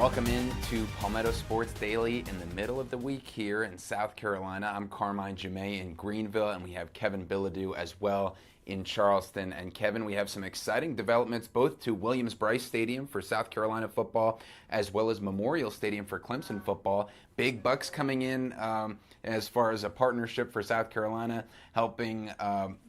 Welcome into Palmetto Sports Daily in the middle of the week here in South Carolina. I'm Carmine Jamay in Greenville, and we have Kevin Bilodeau as well in Charleston. And Kevin, we have some exciting developments both to Williams-Brice Stadium for South Carolina football as well as Memorial Stadium for Clemson football. Big bucks coming in as far as a partnership for South Carolina, helping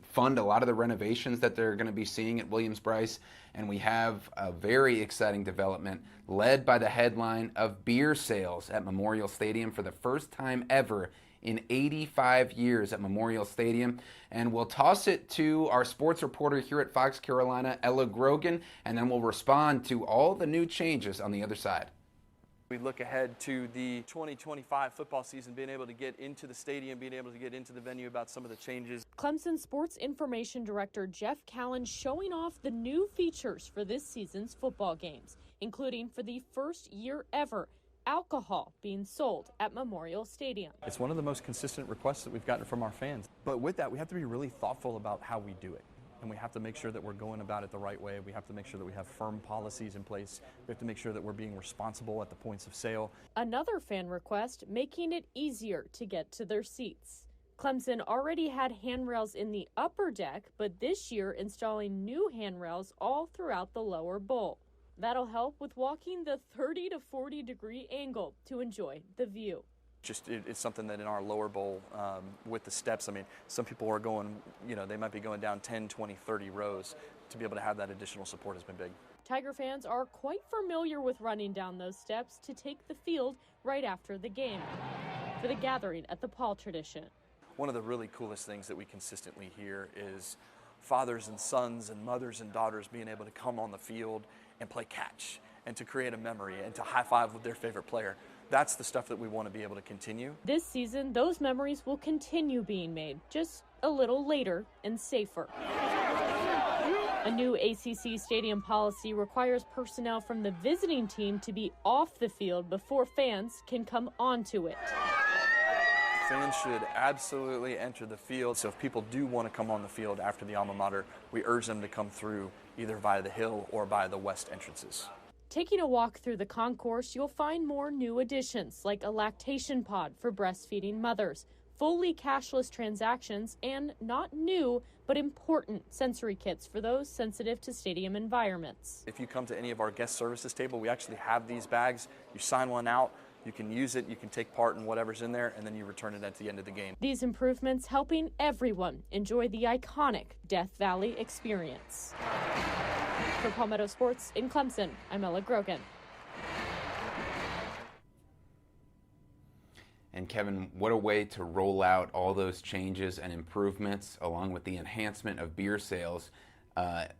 fund a lot of the renovations that they're going to be seeing at Williams-Brice. And we have a very exciting development led by the headline of beer sales at Memorial Stadium for the first time ever in 85 years at Memorial Stadium. And we'll toss it to our sports reporter here at Fox Carolina, Ella Grogan, and then we'll respond to all the new changes on the other side. We look ahead to the 2025 football season, being able to get into the stadium, being able to get into the venue about some of the changes. Clemson Sports Information Director Jeff Callan showing off the new features for this season's football games, including for the first year ever, alcohol being sold at Memorial Stadium. It's one of the most consistent requests that we've gotten from our fans. But with that, we have to be really thoughtful about how we do it. And we have to make sure that we're going about it the right way. We have to make sure that we have firm policies in place. We have to make sure that we're being responsible at the points of sale. Another fan request, making it easier to get to their seats. Clemson already had handrails in the upper deck, but this year installing new handrails all throughout the lower bowl. That'll help with walking the 30 to 40 degree angle to enjoy the view. It's something that in our lower bowl with the steps, I mean, some people are going, they might be going down 10, 20, 30 rows. To be able to have that additional support has been big. Tiger fans are quite familiar with running down those steps to take the field right after the game for the gathering at the Paul tradition. One of the really coolest things that we consistently hear is fathers and sons and mothers and daughters being able to come on the field and play catch and to create a memory and to high five with their favorite player. That's the stuff that we want to be able to continue. This season, those memories will continue being made, just a little later and safer. A new ACC stadium policy requires personnel from the visiting team to be off the field before fans can come onto it. Fans should absolutely enter the field. So if people do want to come on the field after the alma mater, we urge them to come through either via the hill or by the west entrances. Taking a walk through the concourse, you'll find more new additions like a lactation pod for breastfeeding mothers, fully cashless transactions, and not new but important sensory kits for those sensitive to stadium environments. If you come to any of our guest services table, we actually have these bags. You sign one out, you can use it, you can take part in whatever's in there, and then you return it at the end of the game. These improvements helping everyone enjoy the iconic Death Valley experience. For Palmetto Sports in Clemson, I'm Ella Grogan. And Kevin, what a way to roll out all those changes and improvements along with the enhancement of beer sales.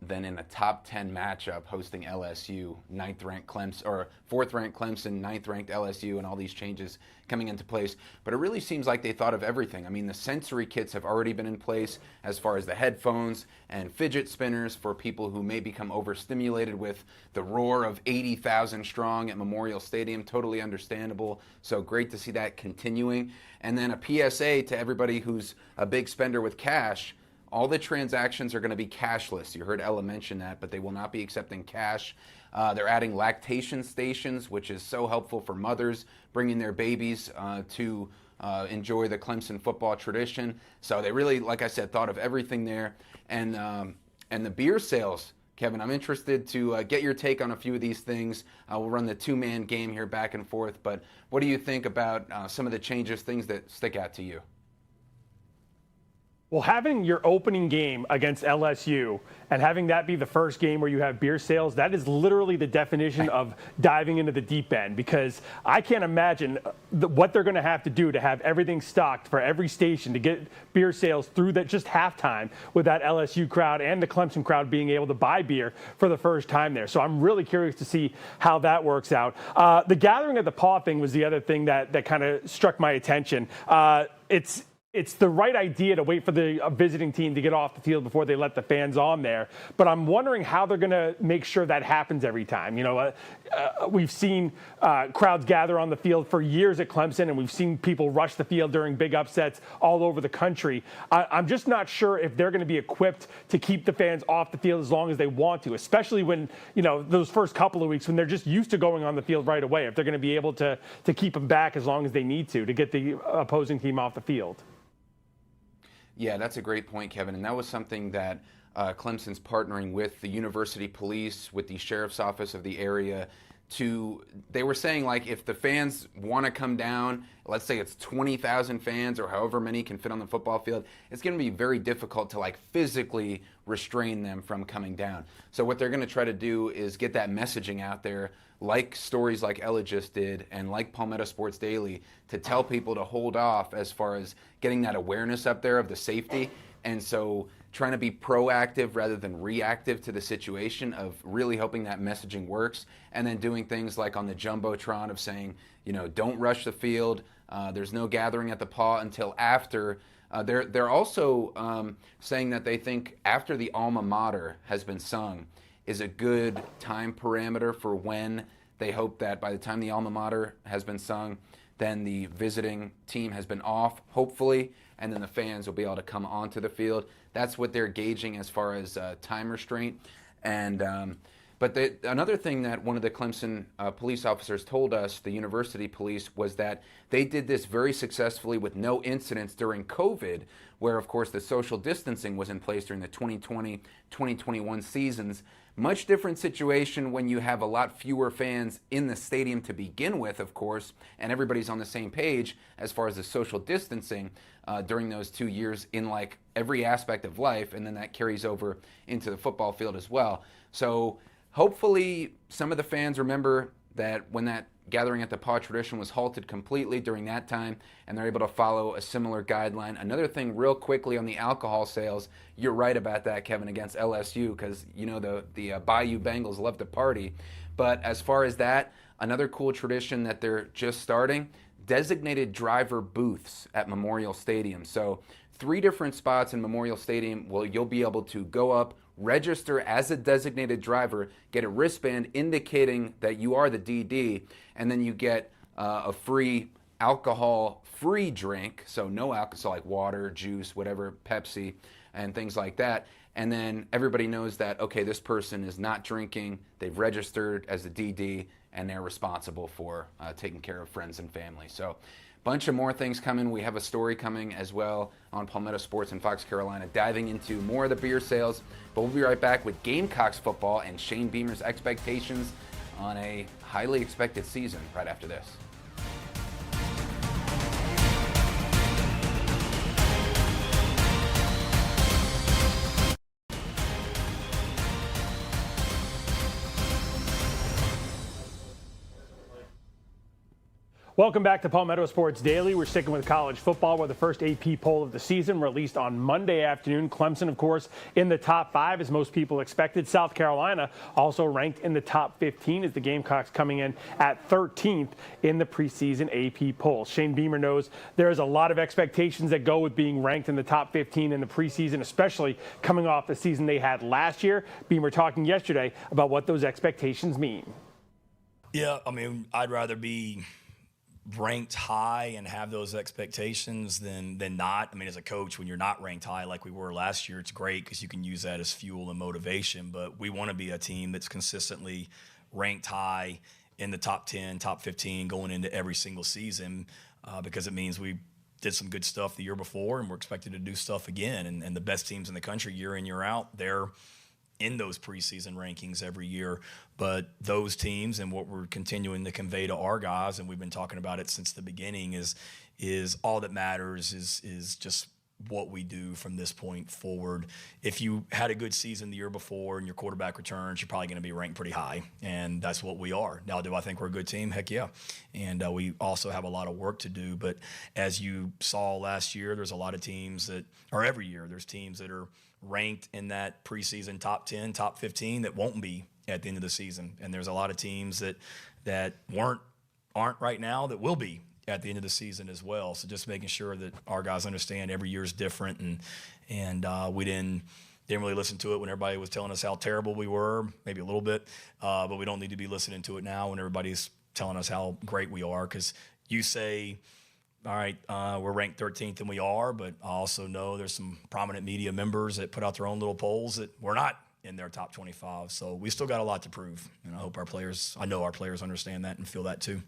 Then in a top 10 matchup hosting LSU, 9th-ranked Clemson, or 4th-ranked Clemson, 9th-ranked LSU, and all these changes coming into place. But it really seems like they thought of everything. I mean, the sensory kits have already been in place as far as the headphones and fidget spinners for people who may become overstimulated with the roar of 80,000 strong at Memorial Stadium. Totally understandable. So great to see that continuing. And then a PSA to everybody who's a big spender with cash. All the transactions are going to be cashless. You heard Ella mention that, but they will not be accepting cash. They're adding lactation stations, which is so helpful for mothers bringing their babies to enjoy the Clemson football tradition. So they really, like I said, thought of everything there. And the beer sales, Kevin, I'm interested to get your take on a few of these things. We'll run the two-man game here back and forth, but what do you think about some of the changes, things that stick out to you? Well, having your opening game against LSU and having that be the first game where you have beer sales, that is literally the definition of diving into the deep end, because I can't imagine what they're going to have to have everything stocked for every station to get beer sales through that just halftime with that LSU crowd and the Clemson crowd being able to buy beer for the first time there. So I'm really curious to see how that works out. The gathering at the Paw thing was the other thing that kind of struck my attention. It's the right idea to wait for the visiting team to get off the field before they let the fans on there. But I'm wondering how they're going to make sure that happens every time. We've seen crowds gather on the field for years at Clemson, and we've seen people rush the field during big upsets all over the country. I'm just not sure if they're going to be equipped to keep the fans off the field as long as they want to, especially when, those first couple of weeks when they're just used to going on the field right away, if they're going to be able to keep them back as long as they need to get the opposing team off the field. Yeah, that's a great point, Kevin. And that was something that Clemson's partnering with the university police, with the sheriff's office of the area. They were saying, like, if the fans want to come down, let's say it's 20,000 fans or however many can fit on the football field, it's going to be very difficult to, like, physically restrain them from coming down. So what they're going to try to do is get that messaging out there, like stories like Ella just did and like Palmetto Sports Daily, to tell people to hold off as far as getting that awareness up there of the safety. And so trying to be proactive rather than reactive to the situation, of really hoping that messaging works, and then doing things like on the Jumbotron of saying, don't rush the field. There's no gathering at the paw until after. They're also saying that they think after the alma mater has been sung is a good time parameter for when they hope that by the time the alma mater has been sung, then the visiting team has been off, hopefully, and then the fans will be able to come onto the field. That's what they're gauging as far as time restraint. But another thing that one of the Clemson police officers told us, the university police, was that they did this very successfully with no incidents during COVID, where, of course, the social distancing was in place during the 2020-2021 seasons. Much different situation when you have a lot fewer fans in the stadium to begin with, of course, and everybody's on the same page as far as the social distancing during those 2 years in, like, every aspect of life, and then that carries over into the football field as well. So hopefully some of the fans remember that when that gathering at the paw tradition was halted completely during that time, and they're able to follow a similar guideline. Another thing real quickly on the alcohol sales, you're right about that, Kevin, against LSU, because the Bayou Bengals love to party. But as far as that, another cool tradition that they're just starting, designated driver booths at Memorial Stadium. So 3 different spots in Memorial Stadium where you'll be able to go up, register as a designated driver, get a wristband indicating that you are the DD, and then you get a free alcohol-free drink, so no alcohol, so like water, juice, whatever, Pepsi, and things like that. And then everybody knows that, okay, this person is not drinking, they've registered as a DD, and they're responsible for taking care of friends and family. So bunch of more things coming. We have a story coming as well on Palmetto Sports in Fox, Carolina, diving into more of the beer sales. But we'll be right back with Gamecocks football and Shane Beamer's expectations on a highly expected season right after this. Welcome back to Palmetto Sports Daily. We're sticking with college football, where the first AP poll of the season released on Monday afternoon. Clemson, of course, in the top 5, as most people expected. South Carolina also ranked in the top 15, as the Gamecocks coming in at 13th in the preseason AP poll. Shane Beamer knows there is a lot of expectations that go with being ranked in the top 15 in the preseason, especially coming off the season they had last year. Beamer talking yesterday about what those expectations mean. Yeah, I mean, I'd rather be ranked high and have those expectations than not. I mean, as a coach, when you're not ranked high like we were last year, it's great because you can use that as fuel and motivation. But we want to be a team that's consistently ranked high in the top 10, top 15 going into every single season because it means we did some good stuff the year before and we're expected to do stuff again. And the best teams in the country year in, year out, they're in those preseason rankings every year. But those teams, and what we're continuing to convey to our guys, and we've been talking about it since the beginning, is all that matters is just what we do from this point forward. If you had a good season the year before and your quarterback returns, you're probably going to be ranked pretty high, and that's what we are. Now, do I think we're a good team? Heck yeah. And we also have a lot of work to do, but as you saw last year, there's a lot of teams that, or every year, there's teams that are ranked in that preseason top 10, top 15 that won't be at the end of the season. And there's a lot of teams that aren't right now that will be at the end of the season as well. So just making sure that our guys understand every year is different, and we didn't really listen to it when everybody was telling us how terrible we were, maybe a little bit, but we don't need to be listening to it now when everybody's telling us how great we are, because you say, all right, we're ranked 13th, and we are, but I also know there's some prominent media members that put out their own little polls that we're not in their top 25. So we still got a lot to prove, and I know our players understand that and feel that too.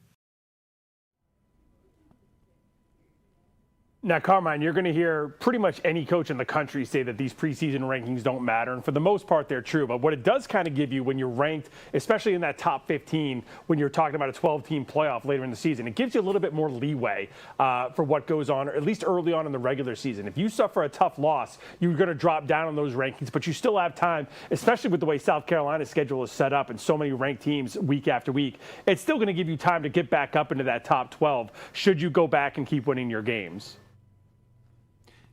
Now, Carmine, you're going to hear pretty much any coach in the country say that these preseason rankings don't matter, and for the most part, they're true. But what it does kind of give you when you're ranked, especially in that top 15, when you're talking about a 12-team playoff later in the season, it gives you a little bit more leeway for what goes on, or at least early on in the regular season. If you suffer a tough loss, you're going to drop down on those rankings, but you still have time, especially with the way South Carolina's schedule is set up and so many ranked teams week after week. It's still going to give you time to get back up into that top 12 should you go back and keep winning your games.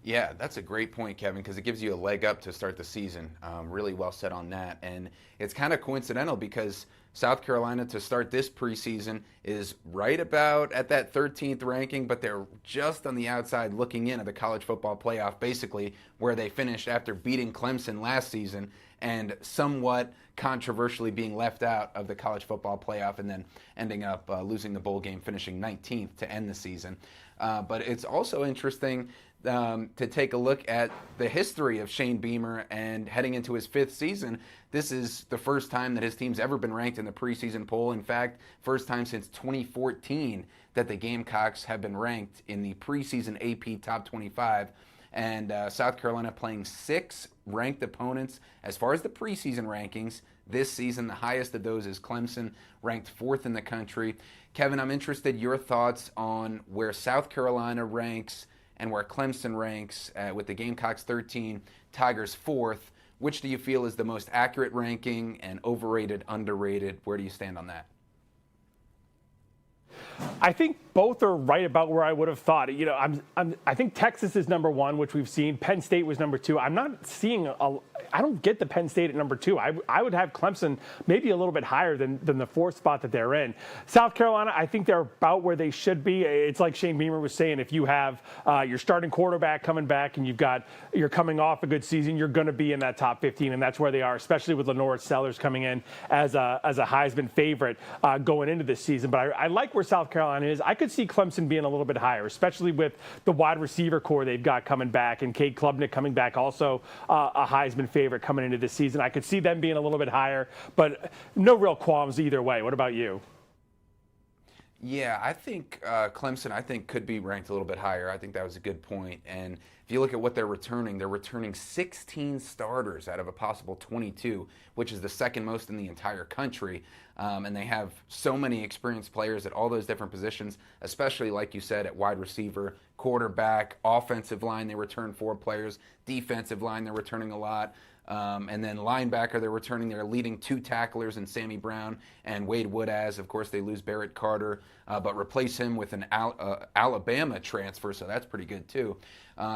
Yeah, that's a great point, Kevin, because it gives you a leg up to start the season. Really well said on that. And it's kind of coincidental because South Carolina to start this preseason is right about at that 13th ranking, but they're just on the outside looking in at the college football playoff, basically where they finished after beating Clemson last season and somewhat controversially being left out of the college football playoff and then ending up losing the bowl game, finishing 19th to end the season. But it's also interesting to take a look at the history of Shane Beamer and heading into his 5th season. This is the first time that his team's ever been ranked in the preseason poll. In fact, first time since 2014 that the Gamecocks have been ranked in the preseason AP Top 25. And South Carolina playing 6 ranked opponents as far as the preseason rankings this season. The highest of those is Clemson, ranked 4th in the country. Kevin, I'm interested in your thoughts on where South Carolina ranks and where Clemson ranks with the Gamecocks 13, Tigers 4th. Which do you feel is the most accurate ranking, and overrated, underrated? Where do you stand on that? I think both are right about where I would have thought. You know, I think Texas is number 1, which we've seen. Penn State was number 2. I'm not seeing I don't get the Penn State at number 2. I would have Clemson maybe a little bit higher than the 4th spot that they're in. South Carolina, I think they're about where they should be. It's like Shane Beamer was saying, if you have your starting quarterback coming back and you're coming off a good season, you're going to be in that top 15, and that's where they are, especially with Lenore Sellers coming in as a Heisman favorite going into this season. But I like where South Carolina is. I could see Clemson being a little bit higher, especially with the wide receiver core they've got coming back, and Cade Klubnik coming back, also a Heisman favorite coming into this season. I could see them being a little bit higher, but no real qualms either way. What about you? Yeah, I think Clemson, could be ranked a little bit higher. I think that was a good point. And if you look at what they're returning 16 starters out of a possible 22, which is the second most in the entire country. And they have so many experienced players at all those different positions, especially, like you said, at wide receiver, quarterback, offensive line. They return 4 players. Defensive line, they're returning a lot. And then linebacker, they're returning their leading 2 tacklers in Sammy Brown and Wade Woodaz. Of course, they lose Barrett Carter, but replace him with an Alabama transfer, so that's pretty good too.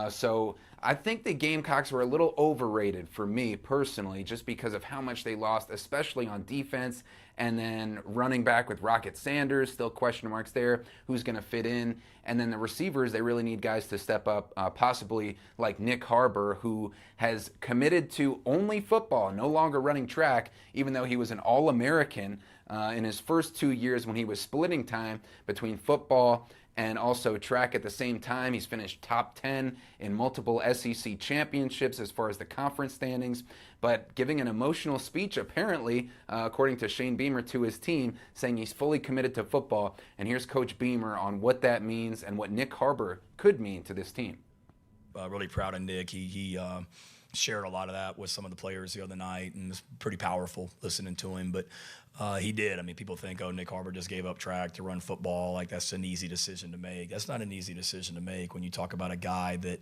So I think the Gamecocks were a little overrated for me personally, just because of how much they lost, especially on defense. And then running back with Rocket Sanders, still question marks there. Who's going to fit in? And then the receivers, they really need guys to step up, possibly like Nick Harbor, who has committed to only football, no longer running track, even though he was an All-American in his first 2 years when he was splitting time between football and also track at the same time. He's finished top 10 in multiple SEC championships as far as the conference standings, but giving an emotional speech, apparently, according to Shane Beamer, to his team, saying he's fully committed to football. And here's Coach Beamer on what that means and what Nick Harbor could mean to this team. Really proud of Nick. He shared a lot of that with some of the players the other night, and it's pretty powerful listening to him. But he did. I mean, people think, oh, Nick Harbor just gave up track to run football. Like, that's an easy decision to make. That's not an easy decision to make when you talk about a guy that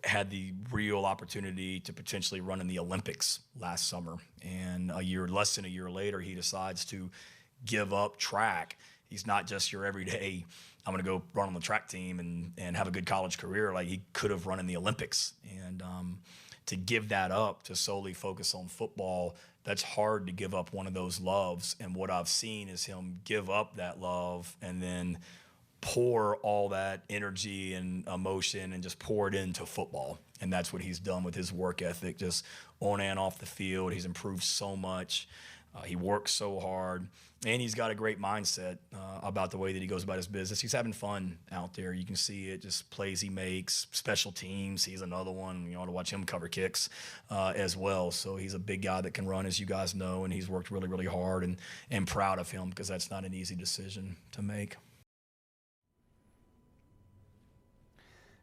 had the real opportunity to potentially run in the Olympics last summer. And less than a year later, he decides to give up track. He's not just your everyday, I'm going to go run on the track team and have a good college career. Like, he could have run in the Olympics. And to give that up, to solely focus on football, that's hard to give up one of those loves. And what I've seen is him give up that love and then pour all that energy and emotion and just pour it into football. And that's what he's done with his work ethic, just on and off the field. He's improved so much. He works so hard, and he's got a great mindset about the way that he goes about his business. He's having fun out there. You can see it, just plays he makes, special teams. He's another one. You want to watch him cover kicks as well. So he's a big guy that can run, as you guys know, and he's worked really, really hard, and proud of him because that's not an easy decision to make.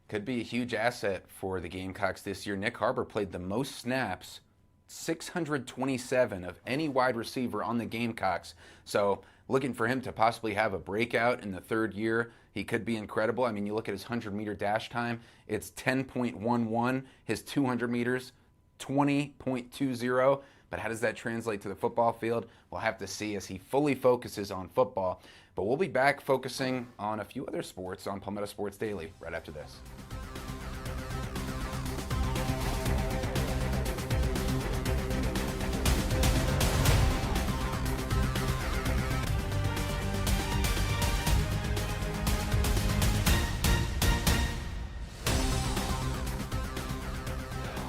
Could be a huge asset for the Gamecocks this year. Nick Harbor played the most snaps, 627 of any wide receiver on the Gamecocks. So looking for him to possibly have a breakout in the third year. He could be incredible. I mean, you look at his 100-meter dash time, it's 10.11. His 200 meters, 20.20. But how does that translate to the football field? We'll have to see as he fully focuses on football. But we'll be back focusing on a few other sports on Palmetto Sports Daily right after this.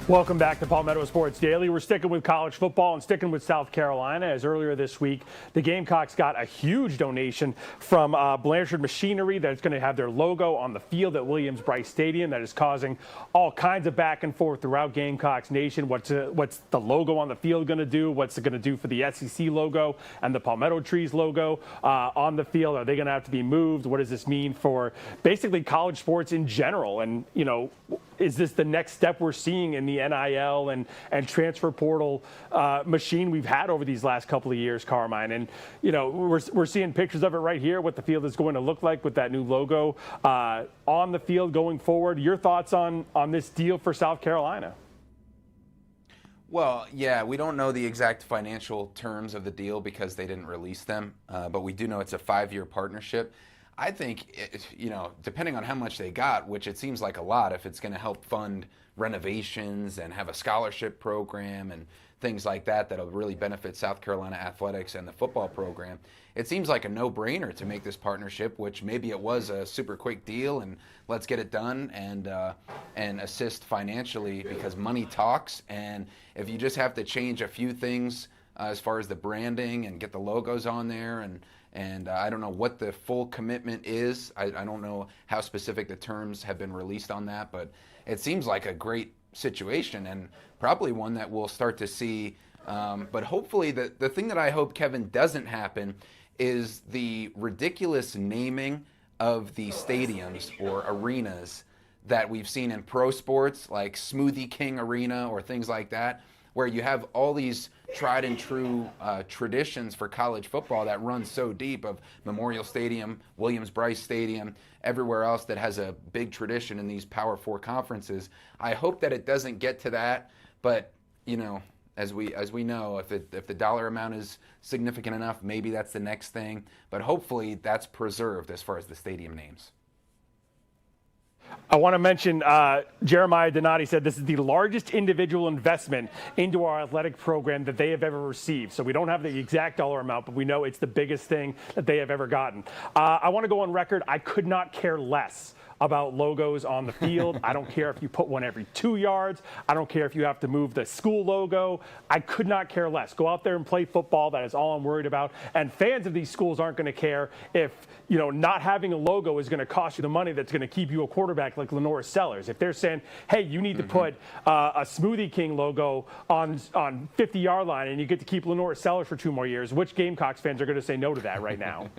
Welcome back to Palmetto Sports Daily. We're sticking with college football and sticking with South Carolina, as earlier this week, the Gamecocks got a huge donation from Blanchard Machinery that's going to have their logo on the field at Williams-Brice Stadium. That is causing all kinds of back and forth throughout Gamecocks Nation. What's the logo on the field going to do? What's it going to do for the SEC logo and the Palmetto Trees logo on the field? Are they going to have to be moved? What does this mean for basically college sports in general? And, you know, is this the next step we're seeing in the NIL and transfer portal machine we've had over these last couple of years, Carmine? And, you know, we're seeing pictures of it right here, what the field is going to look like with that new logo on the field going forward. Your thoughts on this deal for South Carolina? Well, yeah, we don't know the exact financial terms of the deal because they didn't release them, but we do know it's a 5-year partnership. I think, you know, depending on how much they got, which it seems like a lot, if it's going to help fund renovations and have a scholarship program and things like that that'll really benefit South Carolina athletics and the football program, it seems like a no-brainer to make this partnership, which maybe it was a super quick deal and let's get it done and assist financially because money talks. And if you just have to change a few things as far as the branding and get the logos on there and I don't know what the full commitment is. I don't know how specific the terms have been released on that, but it seems like a great situation and probably one that we'll start to see. But hopefully the thing that I hope, Kevin, doesn't happen is the ridiculous naming of the stadiums or arenas that we've seen in pro sports like Smoothie King Arena or things like that, where you have all these tried and true traditions for college football that run so deep of Memorial Stadium, Williams-Brice Stadium, everywhere else that has a big tradition in these Power Four conferences. I hope that it doesn't get to that, but you know, as we know, if the dollar amount is significant enough, maybe that's the next thing. But hopefully that's preserved as far as the stadium names. I want to mention Jeremiah Donati said this is the largest individual investment into our athletic program that they have ever received. So we don't have the exact dollar amount, but we know it's the biggest thing that they have ever gotten. I want to go on record. I could not care less about logos on the field. I don't care if you put one every 2 yards. I don't care if you have to move the school logo. I could not care less. Go out there and play football. That is all I'm worried about. And fans of these schools aren't going to care if, you know, not having a logo is going to cost you the money that's going to keep you a quarterback like Lenora Sellers. If they're saying, hey, you need to put a Smoothie King logo on 50-yard line and you get to keep Lenora Sellers for 2 more years, which Gamecocks fans are going to say no to that right now?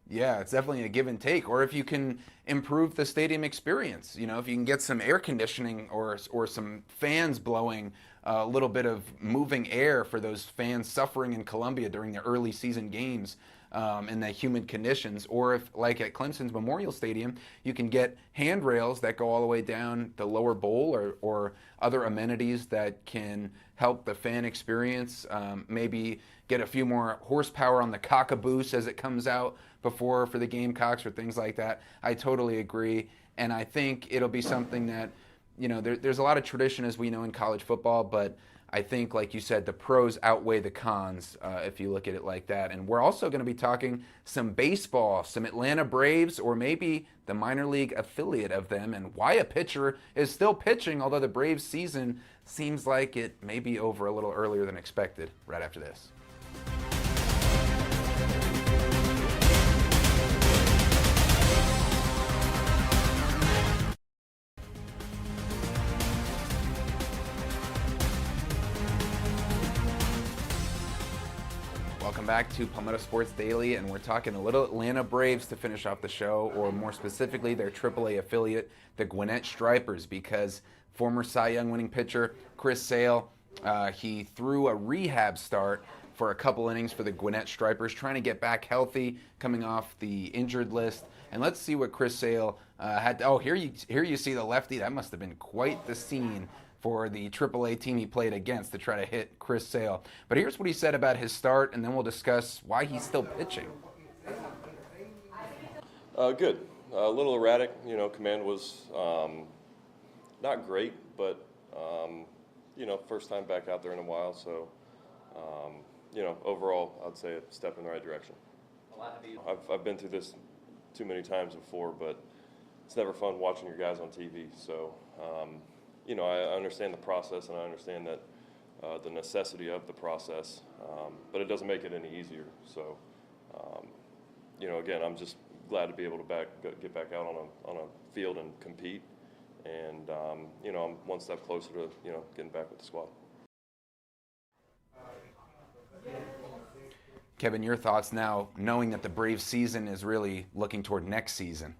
Yeah, it's definitely a give and take. Or if you can improve the stadium experience, you know, if you can get some air conditioning or some fans blowing a little bit of moving air for those fans suffering in Columbia during the early season games in the humid conditions. Or if, like at Clemson's Memorial Stadium, you can get handrails that go all the way down the lower bowl or other amenities that can help the fan experience, maybe get a few more horsepower on the cockaboose as it comes out for the Gamecocks or things like that. I totally agree. And I think it'll be something that, you know, there's a lot of tradition, as we know, in college football, but I think, like you said, the pros outweigh the cons if you look at it like that. And we're also going to be talking some baseball, some Atlanta Braves, or maybe the minor league affiliate of them, and why a pitcher is still pitching, although the Braves season seems like it may be over a little earlier than expected right after this. Welcome back to Palmetto Sports Daily, and we're talking a little Atlanta Braves to finish off the show, or more specifically their AAA affiliate, the Gwinnett Stripers, because former Cy Young winning pitcher Chris Sale, he threw a rehab start for a couple innings for the Gwinnett Stripers, trying to get back healthy, coming off the injured list. And let's see what Chris Sale had. Oh, here you see the lefty. That must have been quite the scene for the AAA team he played against to try to hit Chris Sale. But here's what he said about his start, and then we'll discuss why he's still pitching. Good. A little erratic. Command was not great, but, first time back out there in a while. So, overall, I'd say a step in the right direction. I've been through this too many times before, but it's never fun watching your guys on TV. So, I understand the process, and I understand that the necessity of the process, but it doesn't make it any easier. So, again, I'm just glad to be able to get back out on a field and compete, and I'm one step closer to getting back with the squad. Kevin, your thoughts now, knowing that the Braves season is really looking toward next season?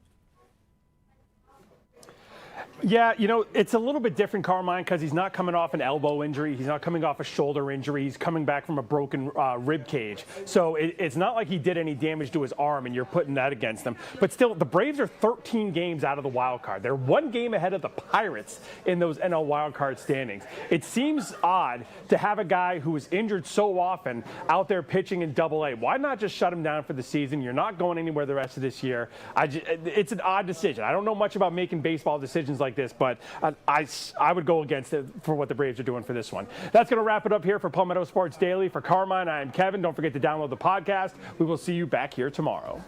Yeah, it's a little bit different, Carmine, because he's not coming off an elbow injury. He's not coming off a shoulder injury. He's coming back from a broken rib cage. So it's not like he did any damage to his arm, and you're putting that against him. But still, the Braves are 13 games out of the wild card. They're one game ahead of the Pirates in those NL wild card standings. It seems odd to have a guy who is injured so often out there pitching in Double-A. Why not just shut him down for the season? You're not going anywhere the rest of this year. It's an odd decision. I don't know much about making baseball decisions like this, but I would go against it for what the Braves are doing for this one. That's going to wrap it up here for Palmetto Sports Daily. For Carmine, I am Kevin. Don't forget to download the podcast. We will see you back here tomorrow.